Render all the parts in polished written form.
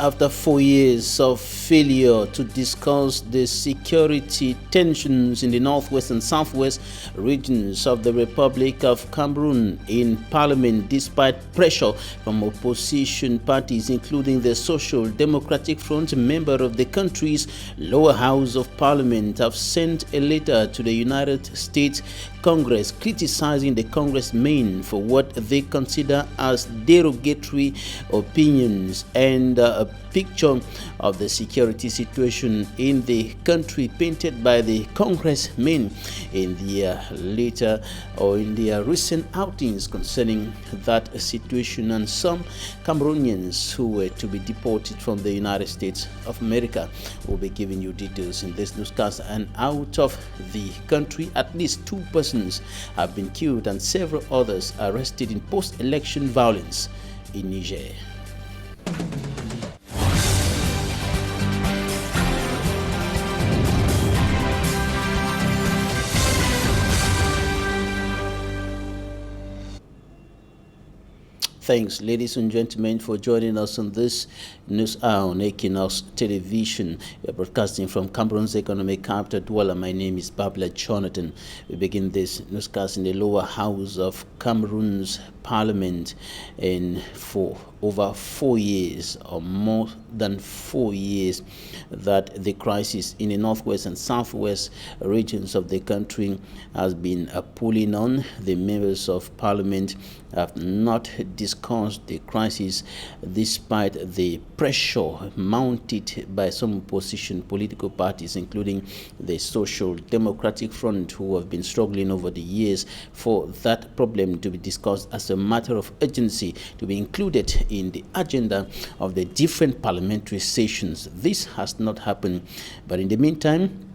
After 4 years of failure to discuss the security tensions in the northwest and southwest regions of the Republic of Cameroon in Parliament, despite pressure from opposition parties, including the Social Democratic Front, member of the country's lower house of Parliament, have sent a letter to the United States Congress criticizing the congressmen for what they consider as derogatory opinions and a picture of the security situation in the country painted by the congressmen in their recent outings concerning that situation, and some Cameroonians who were to be deported from the United States of America. We'll be giving you details in this newscast. And out of the country, at least 2 persons have been killed and several others arrested in post-election violence in Niger. Thanks, ladies and gentlemen, for joining us on this news hour on Équinoxe Television. We are broadcasting from Cameroon's economic capital, Douala. My name is Babla Jonathan. We begin this newscast in the lower house of Cameroon's Parliament, and for over 4 years, or more than 4 years, that the crisis in the northwest and southwest regions of the country has been pulling on. The members of Parliament have not discussed the crisis despite the pressure mounted by some opposition political parties, including the Social Democratic Front, who have been struggling over the years for that problem to be discussed as a matter of urgency, to be included in the agenda of the different parliamentary sessions. This has not happened, but in the meantime,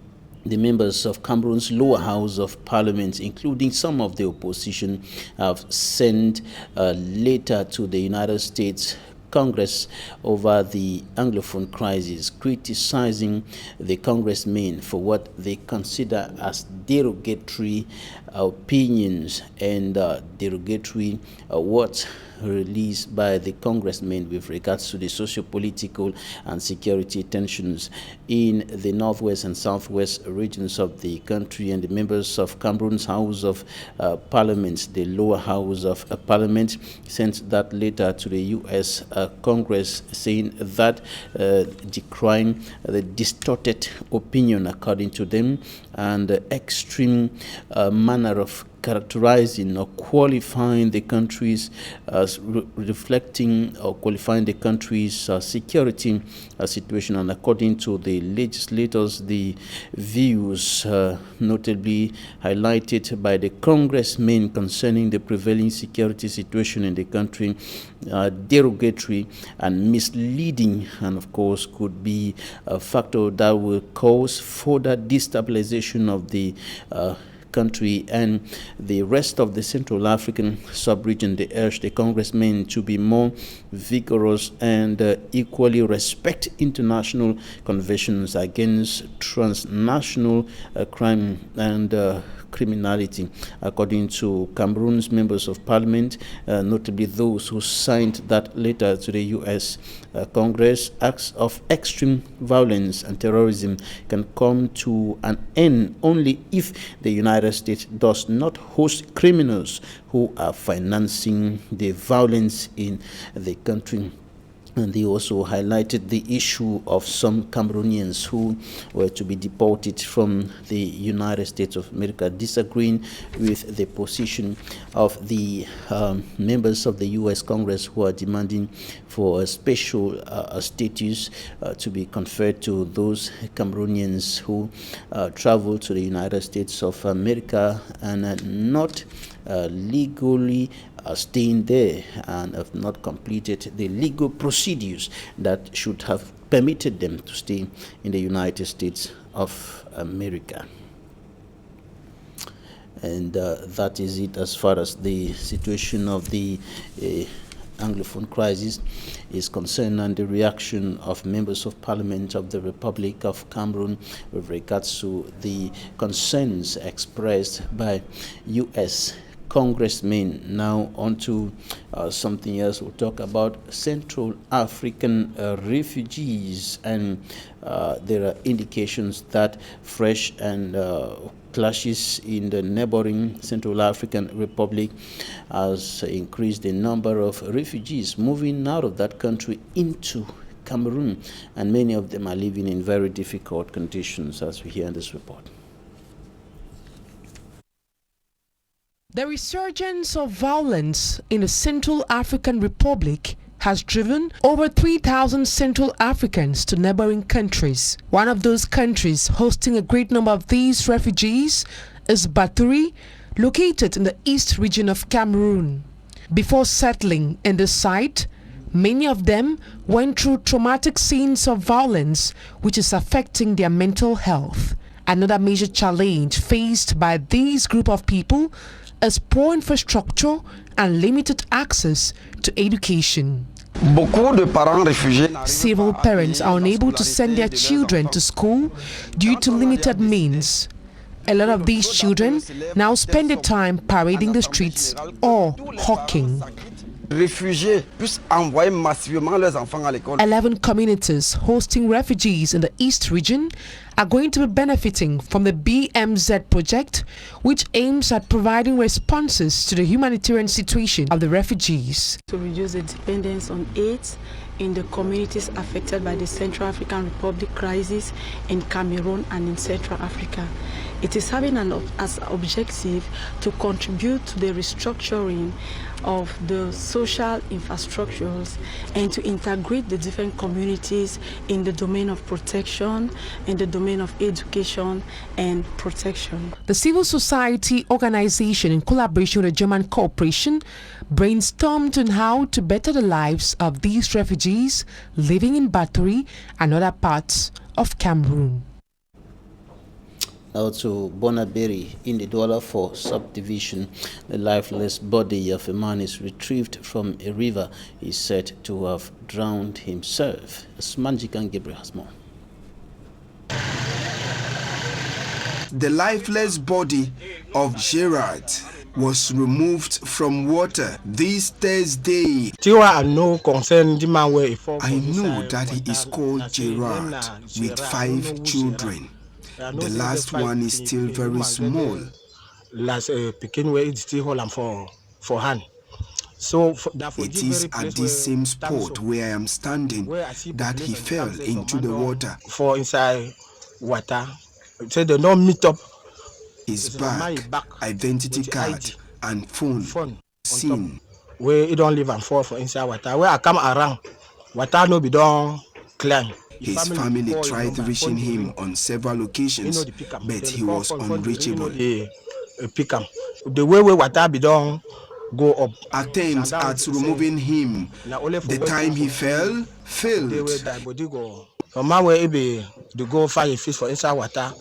the members of Cameroon's lower house of Parliament, including some of the opposition, have sent a letter to the United States Congress over the Anglophone crisis, criticizing the congressmen for what they consider as derogatory opinions and derogatory words released by the congressmen with regards to the socio-political and security tensions in the northwest and southwest regions of the country. And the members of Cameroon's House of Parliament, the lower house of Parliament, sent that letter to the U.S. Congress, saying that decrying the distorted opinion, according to them, and the extreme manner of characterizing or qualifying the country's reflecting or qualifying the country's security situation. And according to the legislators, the views notably highlighted by the congressmen concerning the prevailing security situation in the country are derogatory and misleading, and of course could be a factor that will cause further destabilization of the country and the rest of the Central African sub-region. They urged the congressmen to be more vigorous and equally respect international conventions against transnational crime and criminality. According to Cameroon's members of Parliament, notably those who signed that letter to the U.S. Congress, acts of extreme violence and terrorism can come to an end only if the United States does not host criminals who are financing the violence in the country. And they also highlighted the issue of some Cameroonians who were to be deported from the United States of America, disagreeing with the position of the members of the U.S. Congress, who are demanding for a special status to be conferred to those Cameroonians who travel to the United States of America and not legally staying there and have not completed the legal procedures that should have permitted them to stay in the United States of America. And that is it as far as the situation of the Anglophone crisis is concerned, and the reaction of members of Parliament of the Republic of Cameroon with regards to the concerns expressed by U.S. congressmen. Now on to something else. We'll talk about Central African refugees, and there are indications that fresh and clashes in the neighboring Central African Republic has increased the number of refugees moving out of that country into Cameroon, and many of them are living in very difficult conditions, as we hear in this report. The resurgence of violence in the Central African Republic has driven over 3,000 Central Africans to neighboring countries. One of those countries hosting a great number of these refugees is Baturi, located in the east region of Cameroon. Before settling in the site, many of them went through traumatic scenes of violence, which is affecting their mental health. Another major challenge faced by these group of people is poor infrastructure and limited access to education. Several parents are unable to send their children to school due to limited means. A lot of these children now spend their time parading the streets or hawking. 11 communities hosting refugees in the East region are going to be benefiting from the BMZ project, which aims at providing responses to the humanitarian situation of the refugees. To reduce the dependence on aid in the communities affected by the Central African Republic crisis in Cameroon and in Central Africa. It is having as objective to contribute to the restructuring of the social infrastructures and to integrate the different communities in the domain of protection, in the domain of education and protection. The civil society organization, in collaboration with the German corporation, brainstormed on how to better the lives of these refugees living in Baturi and other parts of Cameroon. Now to Bonaberi in the Douala 4 subdivision, the lifeless body of a man is retrieved from a river. He is said to have drowned himself. Smanjikan Gabriel has more. The lifeless body of Gerard was removed from water this Thursday. I know that he is called Gerard with 5 children. The last one is still very small. Last picking where it's still hold for hand. So it is at this same spot where I am standing that he fell into the water. For inside water, say they don't meet up. His bag, identity card, and phone seen. Where you don't live and fall for inside water. Where I come around, water no be done climb. His family tried reaching him on several occasions, but he was unreachable. The way water be done go up. Attempts at removing him, the time he fell, failed. From my way, to go find a fish for inside water,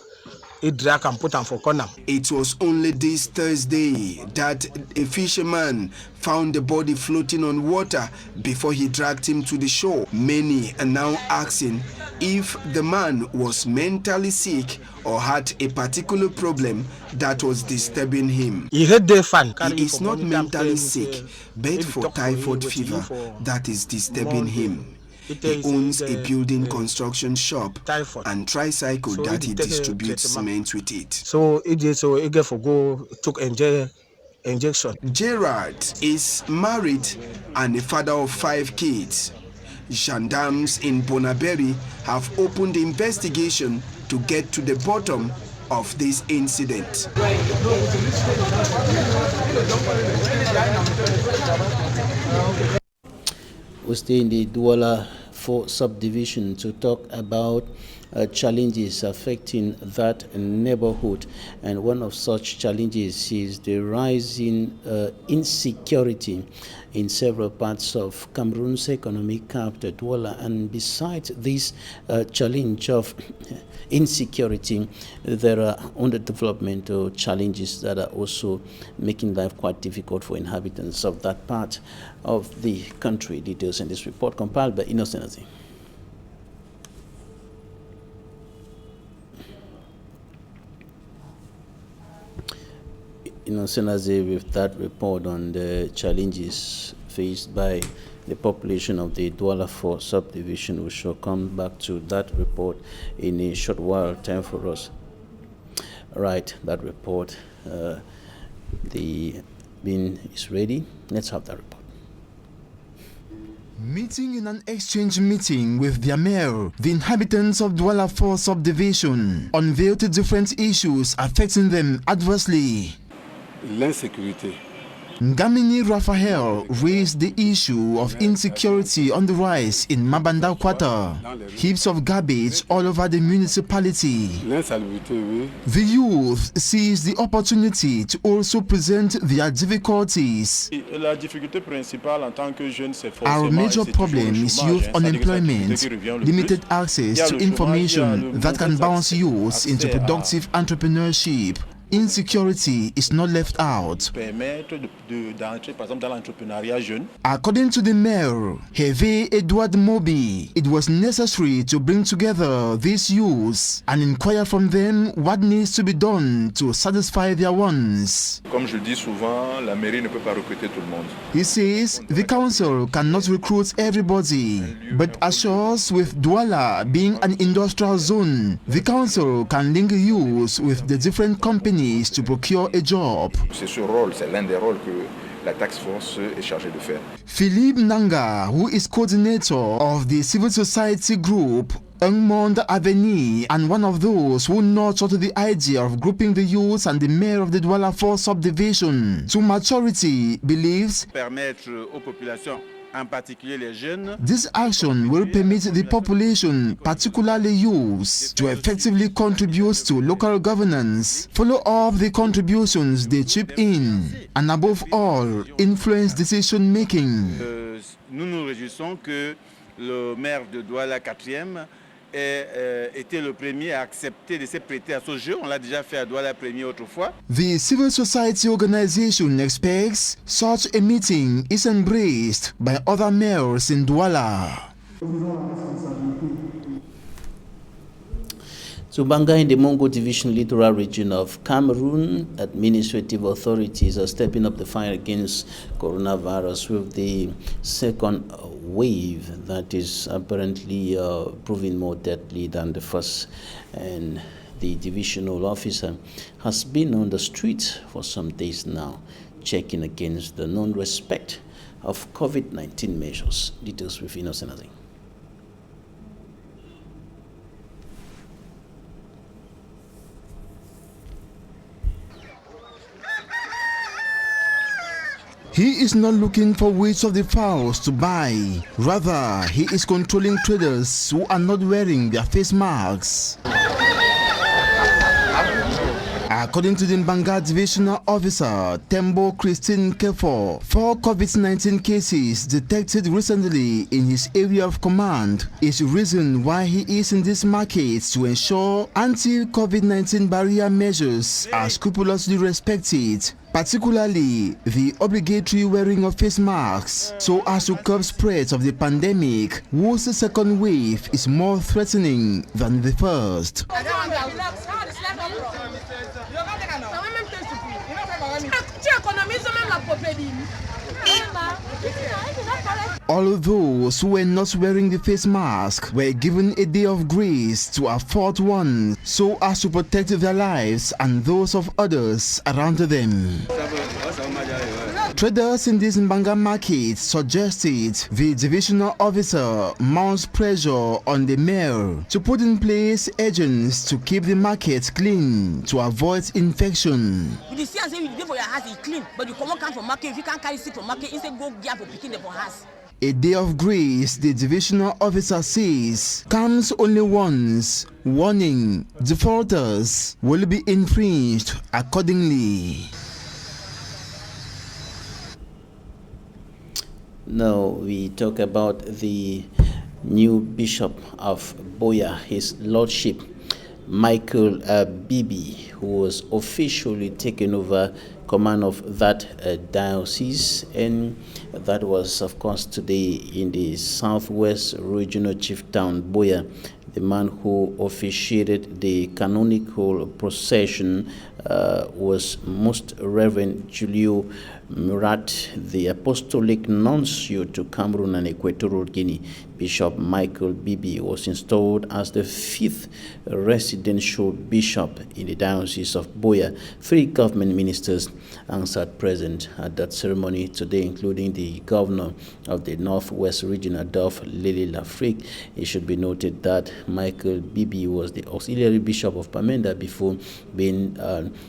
it drag and put him for corner. It was only this Thursday that a fisherman found the body floating on water before he dragged him to the shore. Many are now asking if the man was mentally sick or had a particular problem that was disturbing him. He is not mentally sick, but for typhoid fever that is disturbing him. He owns a building construction shop and tricycle that he distributes cement with it. So it get for go took injection. Gerard is married and a father of 5 kids. Gendarmes in Bonaberi have opened the investigation to get to the bottom of this incident. We stay in the Douala 4 subdivision to talk about challenges affecting that neighborhood, and one of such challenges is the rising insecurity in several parts of Cameroon's economic capital, Douala. And besides this challenge of insecurity, there are underdevelopmental challenges that are also making life quite difficult for inhabitants of that part of the country. Details in this report compiled by Equinoxe. Senaze, with that report on the challenges faced by the population of the Douala 4 subdivision. We shall come back to that report in a short while. Time for us. Right, that report. The bin is ready. Let's have that report. Meeting in an exchange meeting with their mayor, the inhabitants of Douala 4 subdivision unveiled different issues affecting them adversely. L'insécurité. Ngamini Raphael raised the issue of insecurity on the rise in Mabanda Quarter. Heaps of garbage all over the municipality. L'insalubrité, oui. The youth seized the opportunity to also present their difficulties. La difficulté principale en tant que jeune, c'est Our major problem is youth unemployment, limited access to information that can bounce youths into productive entrepreneurship. Insecurity is not left out. According to the mayor, Hervé Edouard Mobi, it was necessary to bring together these youths and inquire from them what needs to be done to satisfy their wants. Comme je dis souvent, la mairie ne peut pas recruter tout le monde. He says the council cannot recruit everybody, but assures with Douala being an industrial zone, the council can link youths with the different companies to procure a job. C'est ce rôle, c'est l'un des rôles que la task force est chargée de faire. Philippe Nanga, who is coordinator of the civil society group Monde Avenir and one of those who nurtured the idea of grouping the youth and the mayor of the Douala 4 subdivision to maturity, believes permettre aux populations, en particulier les jeunes, this action will permit the population, particularly youths, to effectively contribute to local governance, follow up the contributions they chip in, and above all, influence decision making. Nous nous réjouissons que le maire de Douala 4e était le premier à accepter de se prêter à ce jeu. On l'a déjà fait à Douala 1er autrefois. The civil society organization expects such a meeting is embraced by other mayors in Douala. So Banga in the Mongo Division Littoral region of Cameroon, administrative authorities are stepping up the fight against coronavirus with the second wave that is apparently proving more deadly than the first. And the divisional officer has been on the streets for some days now, checking against the non-respect of COVID-19 measures. Details with Equinoxe Tv. He is not looking for weights of the fowls to buy. Rather, he is controlling traders who are not wearing their face masks. According to the Mbanga Divisional Officer, Tembo Christine Kefo, 4 COVID-19 cases detected recently in his area of command is the reason why he is in this market to ensure anti-COVID-19 barrier measures are scrupulously respected, particularly the obligatory wearing of face masks, so as to curb spread of the pandemic, whose second wave is more threatening than the first. All those who were not wearing the face mask were given a day of grace to afford one, so as to protect their lives and those of others around them. Traders in this Mbanga market suggested the divisional officer mounts pressure on the mayor to put in place agents to keep the market clean to avoid infection. You see, you for your house is clean, but you come from market. If you can't carry seat from market, instead go get for picking the for house. A day of grace, the divisional officer says, comes only once, warning defaulters will be infringed accordingly. Now we talk about the new Bishop of Boya, His Lordship Michael Bibi, who was officially taken over command of that diocese, and that was of course today in the southwest regional chief town Boya. The man who officiated the canonical procession was Most Reverend Julio Murat, the Apostolic Nuncio to Cameroon and Equatorial Guinea. Bishop Michael Bibi was installed as the 5th residential bishop in the Diocese of Boya. 3 government ministers answered present at that ceremony today, including the governor of the Northwest Region, Adolphe Lily Lafrique. It should be noted that Michael Bibi was the auxiliary bishop of Bamenda before being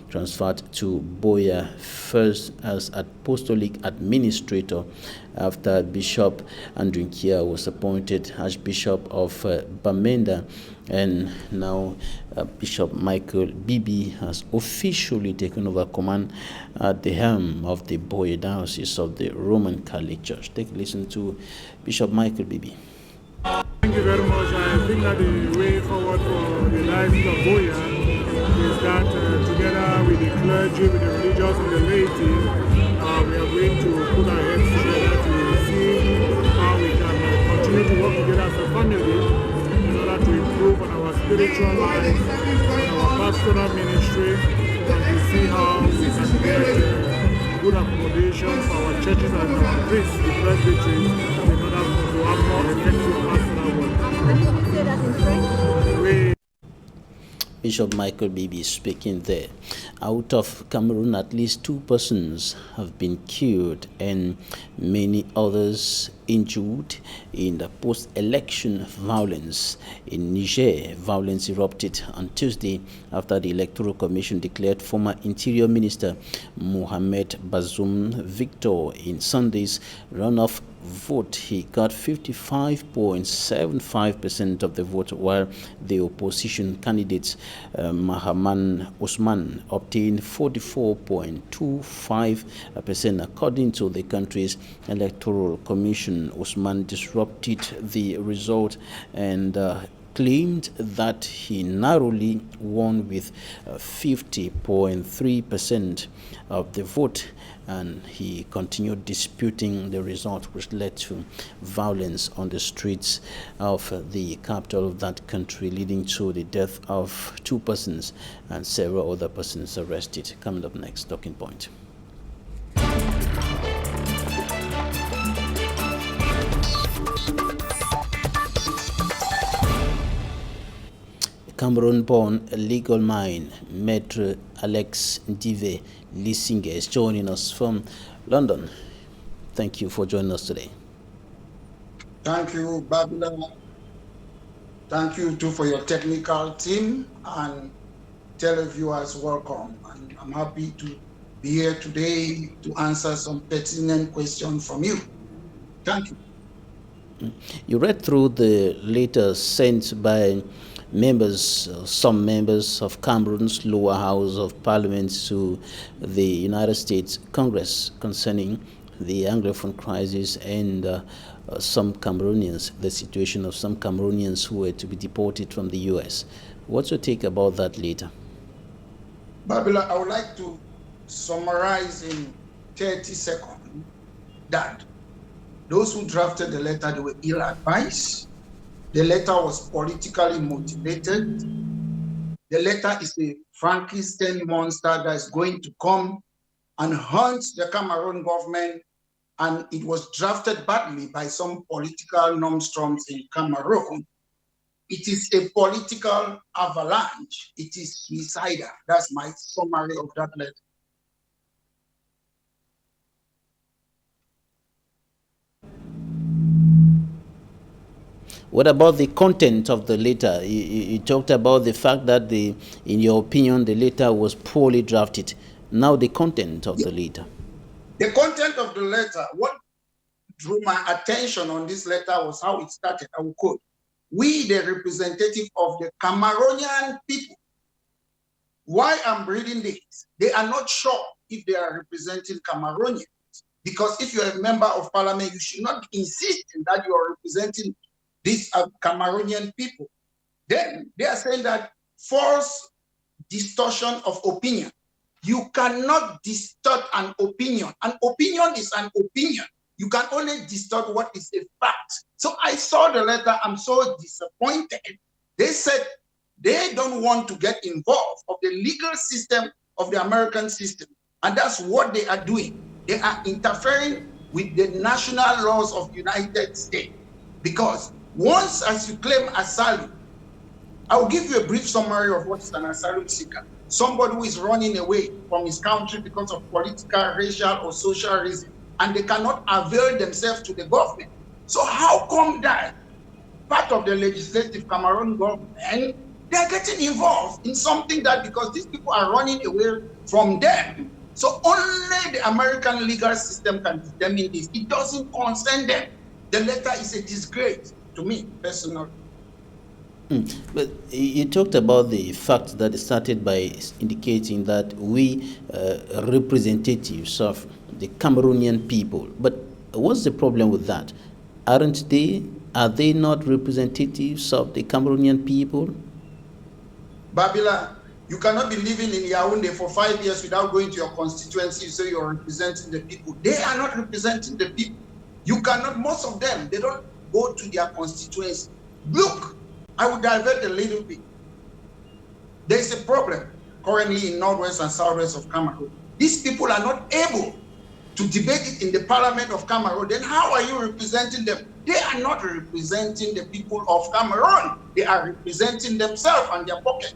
transferred to Boya, first as apostolic administrator after Bishop Andrew Kia was appointed Archbishop of Bamenda, and now Bishop Michael Bibi has officially taken over command at the helm of the Boya Diocese of the Roman Catholic Church. Take a listen to Bishop Michael Bibi. Thank you very much. I think that the way forward for the Diocese of Boya is that together with the clergy, with the religious and the laity, we are going to put our heads together to see how we can continue to work together as a family in order to improve on our spiritual life, on our pastoral ministry, and to see how we can get good accommodation for our churches and our priests, the presbyteries, in order to have more effective pastoral work. And you would say that in French? Bishop Michael Bibi speaking there. Out of Cameroon, at least 2 persons have been killed and many others injured in the post-election violence in Niger. Violence erupted on Tuesday after the Electoral Commission declared former Interior Minister Mohamed Bazoum victor in Sunday's runoff vote. He got 55.75% of the vote, while the opposition candidate Mahaman Osman obtained 44.25%. According to the country's Electoral Commission, Osman disrupted the result and claimed that he narrowly won with 50.3% of the vote, and he continued disputing the result, which led to violence on the streets of the capital of that country, leading to the death of 2 persons and several other persons arrested. Coming up next, Talking Point. Cameroon-born legal mind, Maître Alex Ndive Lisinge, is joining us from London. Thank you for joining us today. Thank you, Babylon. Thank you too for your technical team, and televiewers, welcome. And I'm happy to be here today to answer some pertinent questions from you. Thank you. You read through the letter sent by some members of Cameroon's lower house of parliament to the United States Congress concerning the Anglophone crisis and some Cameroonians, the situation of some Cameroonians who were to be deported from the U.S. What's your take about that later? Babylon, I would like to summarize in 30 seconds that those who drafted the letter, they were ill-advised. The letter was politically motivated. The letter is a Frankenstein monster that is going to come and hunt the Cameroon government, and it was drafted badly by some political nostrums in Cameroon. It is a political avalanche. It is suicidal. That's my summary of that letter. What about the content of the letter? You talked about the fact that, in your opinion, the letter was poorly drafted. Now the content of the letter. The content of the letter, what drew my attention on this letter was how it started. I will quote, "We, the representative of the Cameroonian people." Why I'm reading this, they are not sure if they are representing Cameroonians. Because if you're a member of parliament, you should not be insisting that you are representing these Cameroonian people. Then they are saying that false distortion of opinion. You cannot distort an opinion. An opinion is an opinion. You can only distort what is a fact. So I saw the letter, I'm so disappointed. They said they don't want to get involved of the legal system of the American system. And that's what they are doing. They are interfering with the national laws of the United States. Because once as you claim asylum, I'll give you a brief summary of what is an asylum seeker. Somebody who is running away from his country because of political, racial, or social reasons, and they cannot avail themselves to the government. So how come that part of the legislative Cameroon government, they are getting involved in something that because these people are running away from them, so only the American legal system can determine this. It doesn't concern them. The letter is a disgrace to me personally. But you talked about the fact that it started by indicating that we representatives of the Cameroonian people. But what's the problem with that? Aren't they? Are they not representatives of the Cameroonian people? Babila, you cannot be living in Yaoundé for 5 years without going to your constituency. You say you're representing the people. They are not representing the people. You cannot, most of them, they don't go to their constituency. Look, I will divert a little bit. There is a problem currently in northwest and southwest of Cameroon. These people are not able to debate it in the parliament of Cameroon. Then how are you representing them? They are not representing the people of Cameroon. They are representing themselves and their pockets.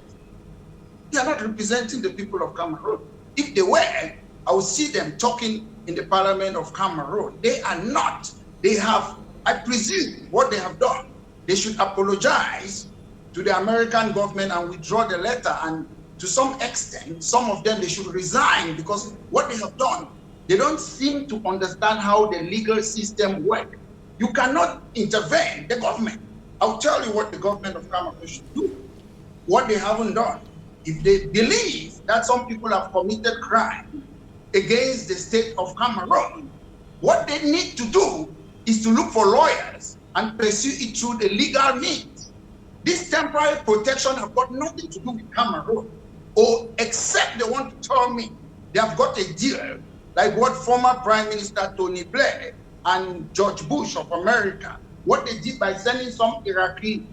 They are not representing the people of Cameroon. If they were, I would see them talking in the parliament of Cameroon. They are not. They have, I presume, what they have done. They should apologize to the American government and withdraw the letter. And to some extent, some of them, they should resign because what they have done, they don't seem to understand how the legal system works. You cannot intervene, the government. I'll tell you what the government of Cameroon should do, what they haven't done. If they believe that some people have committed crime against the state of Cameroon, what they need to do is to look for lawyers and pursue it through the legal means. This temporary protection have got nothing to do with Cameroon, or except they want to tell me they have got a deal like what former Prime Minister Tony Blair and George Bush of America, what they did by sending some Iraqi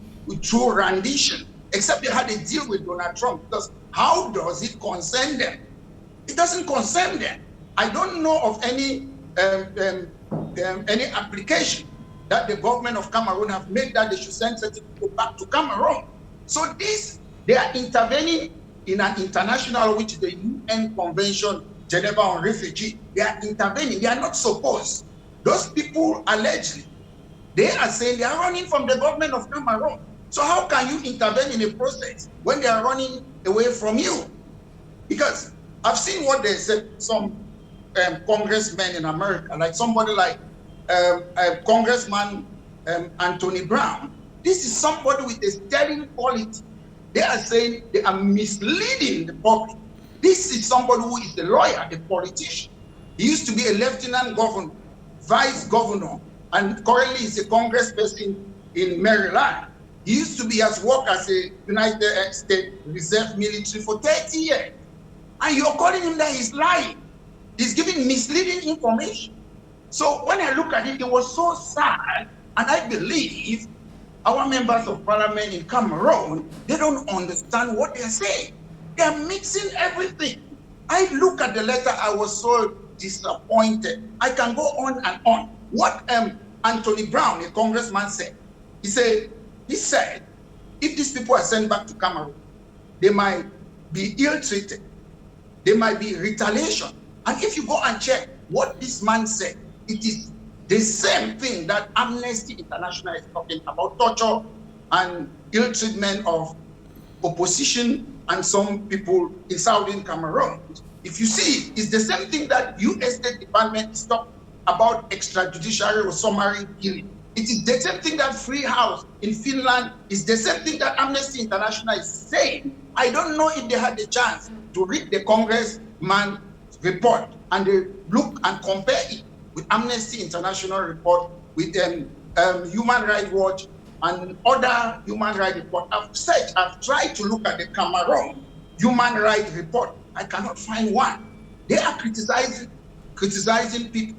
through rendition, except they had a deal with Donald Trump. Because how does it concern them? It doesn't concern them. I don't know of any application that the government of Cameroon have made that they should send certain people back to Cameroon. So this, they are intervening in an international, which is the UN Convention, Geneva on Refugee. They are intervening. They are not supposed. Those people allegedly, they are saying they are running from the government of Cameroon. So how can you intervene in a process when they are running away from you? Because I've seen what they said, some congressmen in America, like somebody like Congressman Anthony Brown. This is somebody with a sterling quality. They are saying they are misleading the public. This is somebody who is a lawyer, a politician. He used to be a lieutenant governor, vice governor, and currently is a congressperson in Maryland. He used to be has worked as a United States Reserve military for 30 years. And you're calling him that he's lying. He's giving misleading information. So when I look at it, it was so sad. And I believe our members of parliament in Cameroon, they don't understand what they're saying. They're mixing everything. I look at the letter, I was so disappointed. I can go on and on. What Anthony Brown, a congressman, said, he said, if these people are sent back to Cameroon, they might be ill-treated. There might be retaliation. And if you go and check what this man said, it is the same thing that Amnesty International is talking about, torture and ill-treatment of opposition and some people in southern Cameroon. If you see, it's the same thing that U.S. State Department is talking about extrajudiciary or summary killing. It is the same thing that Free House in Finland is the same thing that Amnesty International is saying. I don't know if they had the chance to read the congressman report and they look and compare it with Amnesty International report, with Human Rights Watch and other human rights report. I've tried to look at the Cameroon human rights report. I cannot find one. They are criticizing people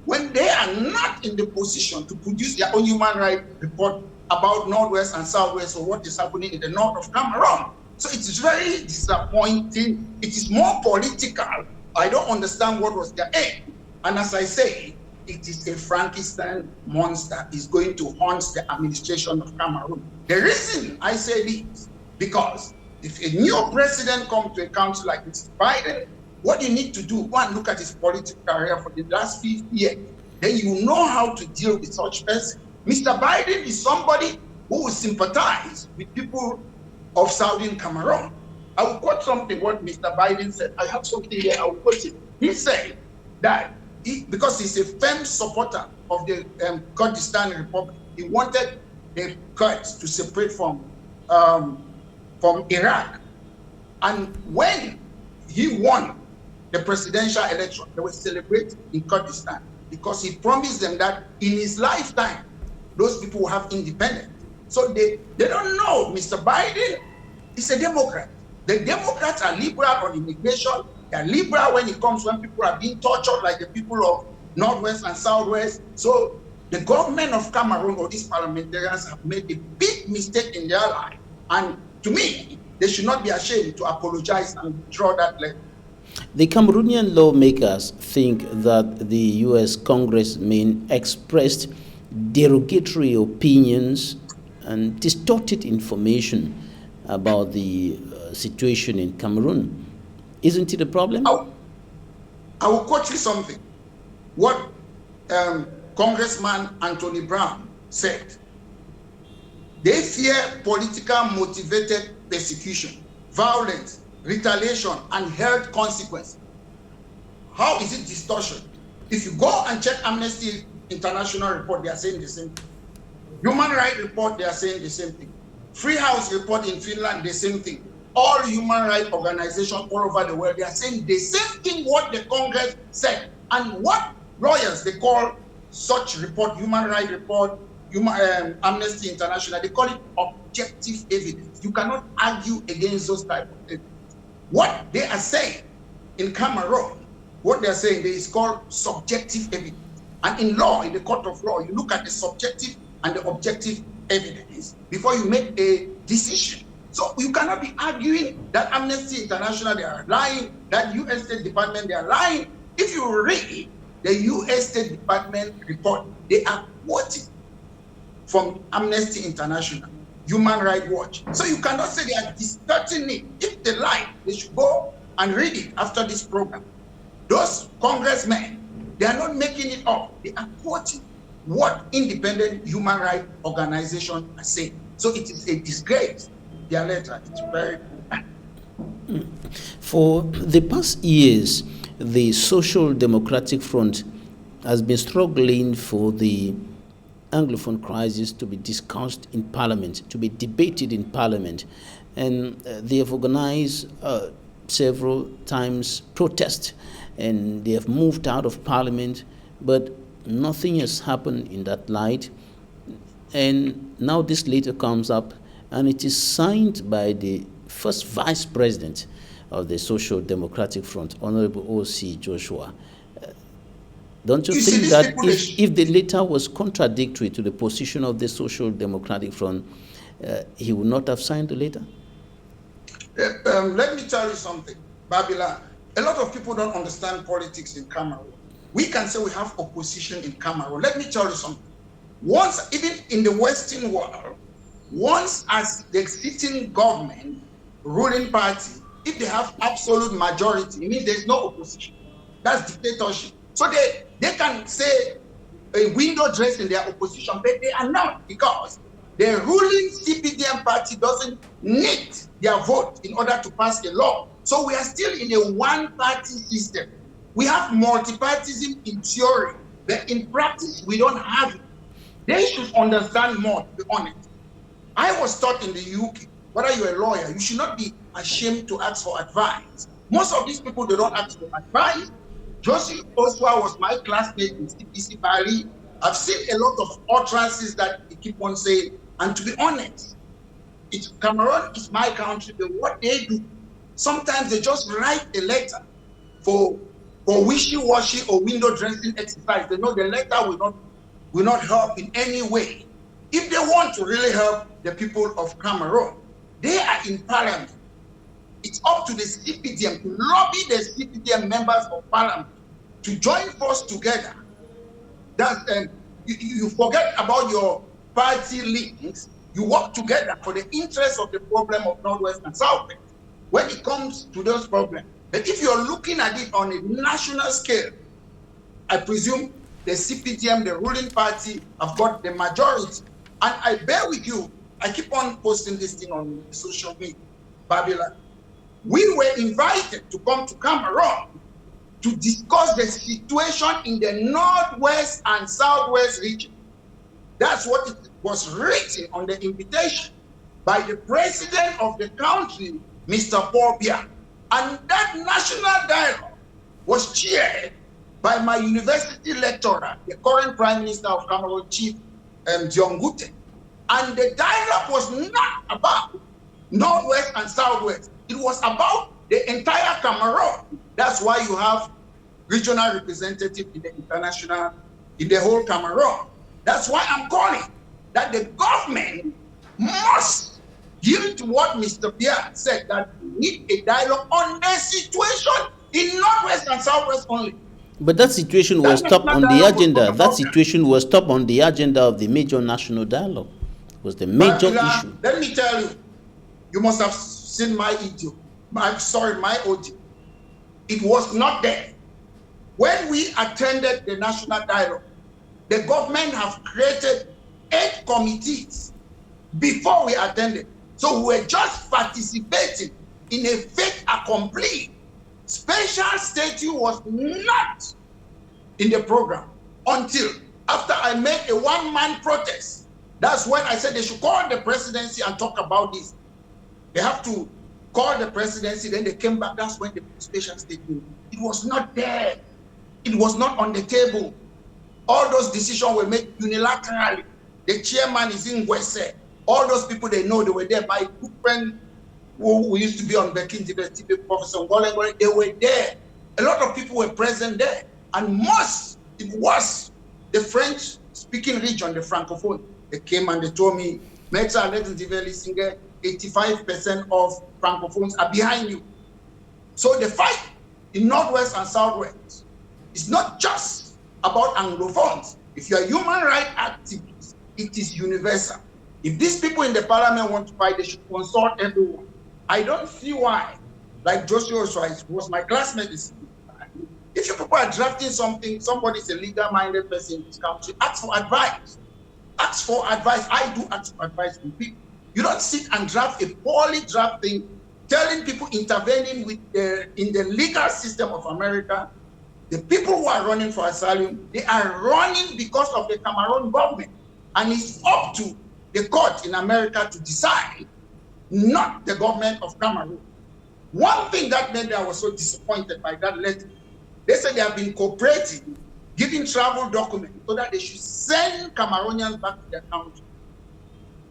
when they are not in the position to produce their own human rights report about Northwest and Southwest or what is happening in the north of Cameroon. So it's very disappointing. It is more political. I don't understand what was their aim. And as I say, it is a Frankenstein monster. Is going to haunt the administration of Cameroon. The reason I say this, because if a new president comes to a country like Mr. Biden, what you need to do, go and look at his political career for the last 50 years. Then you know how to deal with such person. Mr. Biden is somebody who will sympathize with people of Southern Cameroon. I will quote something what Mr. Biden said. I have something here, I will quote it. He said that because he's a firm supporter of the Kurdistan Republic, he wanted the Kurds to separate from Iraq. And when he won the presidential election, they were celebrating in Kurdistan because he promised them that in his lifetime, those people will have independence. So they don't know Mr. Biden is a Democrat. The Democrats are liberal on immigration. They are liberal when it comes when people are being tortured like the people of Northwest and Southwest. So the government of Cameroon or these parliamentarians have made a big mistake in their life. And to me, they should not be ashamed to apologize and withdraw that letter. The Cameroonian lawmakers think that the U.S. congressmen expressed derogatory opinions and distorted information about the situation in Cameroon. Isn't it a problem? I will quote you something. What Congressman Anthony Brown said. They fear political motivated persecution, violence, retaliation, and health consequences. How is it distortion? If you go and check Amnesty International report, they are saying the same thing. Human Rights report, they are saying the same thing. Free House report in Finland, the same thing. All human rights organizations all over the world, they are saying the same thing what the Congress said. And what lawyers, they call such report, human rights report, Amnesty International, they call it objective evidence. You cannot argue against those type of evidence. What they are saying in Cameroon, what they are saying is called subjective evidence. And in law, in the court of law, you look at the subjective and the objective evidence before you make a decision. So you cannot be arguing that Amnesty International, they are lying, that U.S. State Department, they are lying. If you read the U.S. State Department report, they are quoting from Amnesty International, Human Rights Watch. So you cannot say they are distorting it. If they lie, they should go and read it after this program. Those congressmen, they are not making it up. They are quoting what independent human rights organizations are saying. So it is a disgrace. Their letter, it's very bad. For the past years, the Social Democratic Front has been struggling for the Anglophone crisis to be discussed in Parliament, to be debated in Parliament. And they have organized several times protests, and they have moved out of Parliament, but nothing has happened in that light. And now this letter comes up, and it is signed by the first vice president of the Social Democratic Front, Honorable O.C. Joshua. Don't you think that if the letter was contradictory to the position of the Social Democratic Front, he would not have signed the letter? Let me tell you something, Babylon. A lot of people don't understand politics in Cameroon. We can say we have opposition in Cameroon. Let me tell you something. Once, even in the Western world, once as the sitting government, ruling party, if they have absolute majority, it means there's no opposition. That's dictatorship. So they can say a window dress in their opposition, but they are not, because the ruling CPDM party doesn't need their vote in order to pass a law. So we are still in a one-party system. We have multipartyism in theory, but in practice, we don't have it. They should understand more, to be honest. I was taught in the UK, whether you're a lawyer, you should not be ashamed to ask for advice. Most of these people, they don't ask for advice. Joseph Oswa was my classmate in CPC Bali. I've seen a lot of utterances that they keep on saying, and to be honest, Cameroon is my country, but what they do, sometimes they just write a letter for wishy-washy or window dressing exercise. They know the letter will not help in any way. If they want to really help the people of Cameroon, they are in Parliament. It's up to the CPDM to lobby the CPDM members of parliament to join force together. You forget about your party links. You work together for the interest of the problem of Northwest and Southwest when it comes to those problems. But if you're looking at it on a national scale, I presume the CPDM, the ruling party, have got the majority. And I bear with you, I keep on posting this thing on social media, Babylon. We were invited to come to Cameroon to discuss the situation in the Northwest and Southwest region. That's what it was written on the invitation by the president of the country, Mr. Paul Biya. And that national dialogue was chaired by my university lecturer, the current Prime Minister of Cameroon, Chief Dion Ngute. And the dialogue was not about Northwest and Southwest. It was about the entire Cameroon. That's why you have regional representative in the international, in the whole Cameroon. That's why I'm calling that the government must yield to what Mr. Biya said, that we need a dialogue on the situation in Northwest and Southwest only. But that situation was top on the agenda. That situation was top on the agenda of the major national dialogue. It was the major issue. Let me tell you, you must have seen my audio. My audio. It was not there. When we attended the national dialogue, the government have created 8 committees before we attended. So we were just participating in a fait accompli. Special statute was not in the program until after I made a one-man protest. That's when I said they should call the presidency and talk about this. They have to call the presidency, then they came back. That's when the special statement. It was not there. It was not on the table. All those decisions were made unilaterally. The chairman is in Wese. All those people they know, they were there. My good friend who used to be on Bekin TV, Professor Ngole, they were there. A lot of people were present there. And it was the French-speaking region, the Francophone. They came and they told me, 85% of Francophones are behind you. So the fight in Northwest and Southwest is not just about Anglophones. If you're a human rights activist, it is universal. If these people in the parliament want to fight, they should consult everyone. I don't see why, like Joshua Oswald, who was my classmate, if you people are drafting something, somebody's a legal-minded person in this country, ask for advice. Ask for advice. I do ask for advice from people. You don't sit and draft a poorly drafted thing, telling people intervening in the legal system of America. The people who are running for asylum, they are running because of the Cameroon government. And it's up to the court in America to decide, not the government of Cameroon. One thing that made me, I was so disappointed by that letter, they said they have been cooperating, giving travel documents so that they should send Cameroonians back to their country.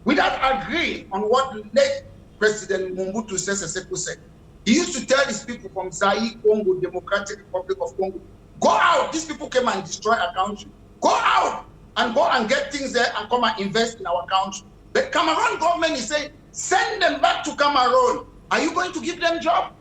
Without agreeing on what late President Mobutu Sese Seko said. He used to tell these people from Zaire, Congo, Democratic Republic of Congo, go out. These people came and destroy our country. Go out and go and get things there and come and invest in our country. The Cameroon government is saying, send them back to Cameroon. Are you going to give them job?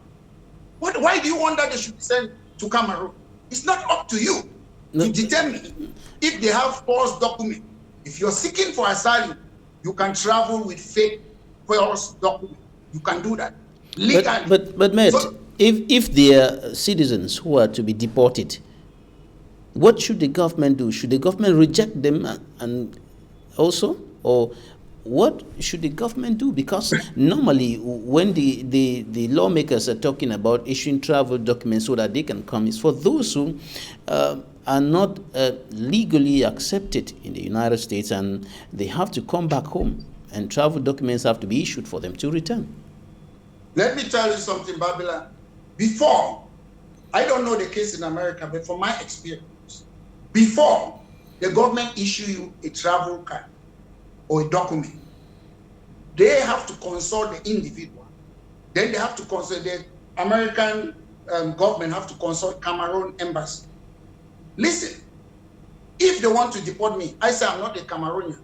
Why do you want that they should be sent to Cameroon? It's not up to you to determine if they have false documents. If you're seeking for asylum, you can travel with fake false documents. You can do that. But mate, if there are citizens who are to be deported, what should the government do? Should the government reject them and also, or what should the government do? Because normally when the lawmakers are talking about issuing travel documents so that they can come, it's for those who are not legally accepted in the United States and they have to come back home, and travel documents have to be issued for them to return. Let me tell you something, Babylon. Before, I don't know the case in America, but from my experience, before the government issue you a travel card or a document, they have to consult the individual. Then they have to consult the American government, have to consult Cameroon embassy. Listen, if they want to deport me, I say I'm not a Cameroonian.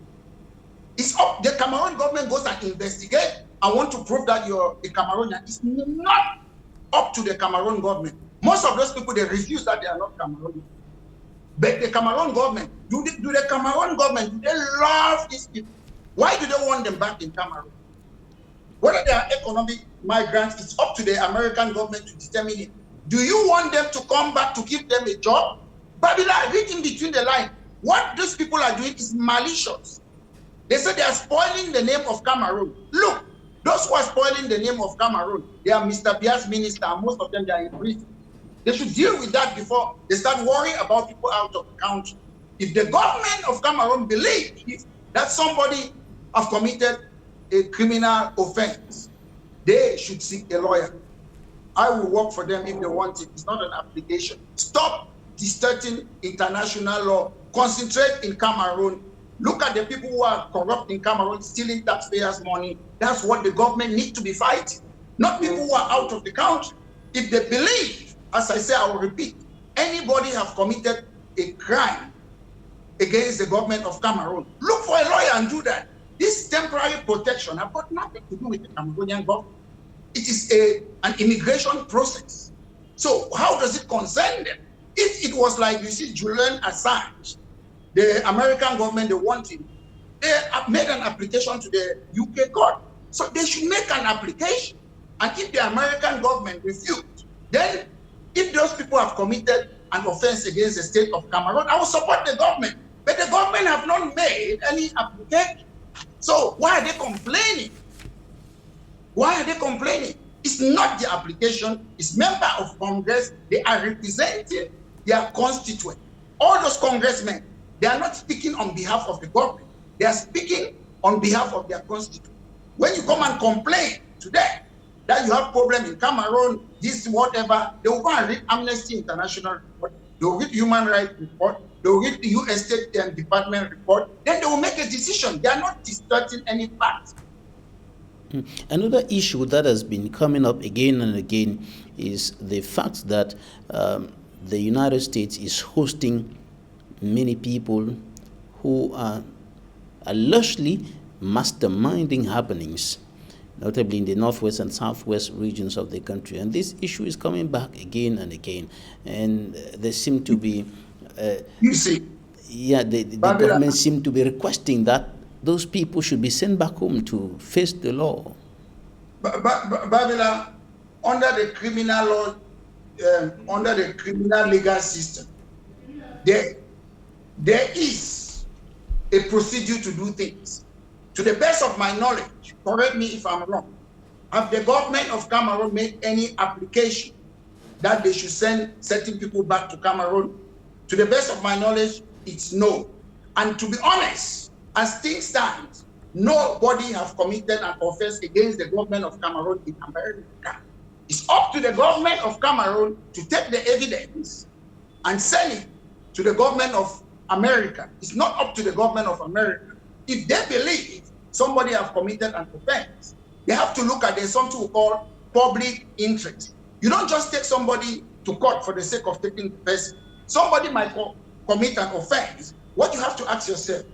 It's up, the Cameroon government goes and investigate and want to prove that you're a Cameroonian, it's not up to the Cameroon government. Most of those people, they refuse that they are not Cameroonian. But the Cameroon government, do the Cameroon government, do they love these people? Why do they want them back in Cameroon? Whether they are economic migrants, it's up to the American government to determine it. Do you want them to come back to give them a job? Babylon, reading between the lines, what these people are doing is malicious. They say they are spoiling the name of Cameroon. Look, those who are spoiling the name of Cameroon, they are Mr. Bia's minister, and most of them, they are in prison. They should deal with that before they start worrying about people out of the country. If the government of Cameroon believes that somebody has committed a criminal offense, they should seek a lawyer. I will work for them if they want it. It's not an application. Stop distorting international law. Concentrate in Cameroon. Look at the people who are corrupt in Cameroon, stealing taxpayers' money. That's what the government needs to be fighting, not people who are out of the country. If they believe, as I say, I will repeat, anybody have committed a crime against the government of Cameroon, look for a lawyer and do that. This temporary protection has got nothing to do with the Cameroonian government. It is an immigration process. So how does it concern them? If it was like, you see, Julian Assange, the American government, they want him, they made an application to the UK court. So they should make an application. And if the American government refused, then if those people have committed an offense against the state of Cameroon, I will support the government. But the government have not made any application. So why are they complaining? Why are they complaining? It's not the application, it's member of Congress. They are representing their constituent. All those congressmen, they are not speaking on behalf of the government. They are speaking on behalf of their constituent. When you come and complain to them that you have problem in Cameroon, this, whatever, they will go and read Amnesty International report, they will read Human Rights report, they will read the U.S. State Department report, then they will make a decision. They are not distorting any facts. Another issue that has been coming up again and again is the fact that the United States is hosting many people who are allegedly masterminding happenings, notably in the northwest and southwest regions of the country. And this issue is coming back again and again. And there seem to be, you see, yeah, the government seem to be requesting that those people should be sent back home to face the law. Babylon, under the criminal law, under the criminal legal system, there is a procedure to do things. To the best of my knowledge, correct me if I'm wrong, have the government of Cameroon made any application that they should send certain people back to Cameroon? To the best of my knowledge, it's no. And to be honest, as things stand, nobody have committed an offense against the government of Cameroon in America. It's up to the government of Cameroon to take the evidence and send it to the government of America. It's not up to the government of America. If they believe somebody have committed an offense, they have to look at there's something we call public interest. You don't just take somebody to court for the sake of taking the person. Somebody might commit an offense. What you have to ask yourself,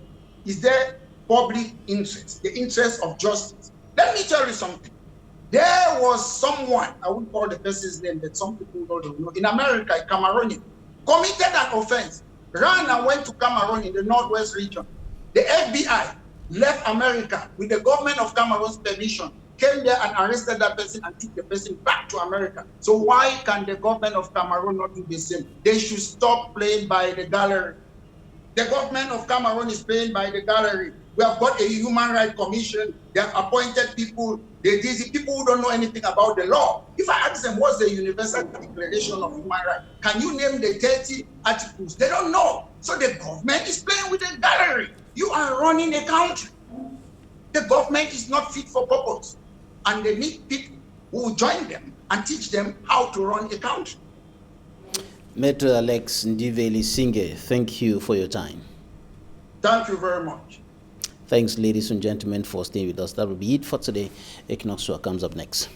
is there public interest, the interest of justice? Let me tell you something. There was someone, I won't call the person's name, but some people don't know, in America, a Cameroonian, committed an offense, ran and went to Cameroon in the northwest region. The FBI left America with the government of Cameroon's permission, came there and arrested that person and took the person back to America. So why can the government of Cameroon not do the same? They should stop playing by the gallery. The government of Cameroon is playing by the gallery. We have got a human rights commission. They have appointed people. These people who don't know anything about the law. If I ask them, what's the Universal Declaration of Human Rights? Can you name the 30 articles? They don't know. So the government is playing with the gallery. You are running a country. The government is not fit for purpose. And they need people who will join them and teach them how to run a country. Maitre Alex Ndiveli-Singe, thank you for your time. Thank you very much. Thanks, ladies and gentlemen, for staying with us. That will be it for today. Equinoxe comes up next.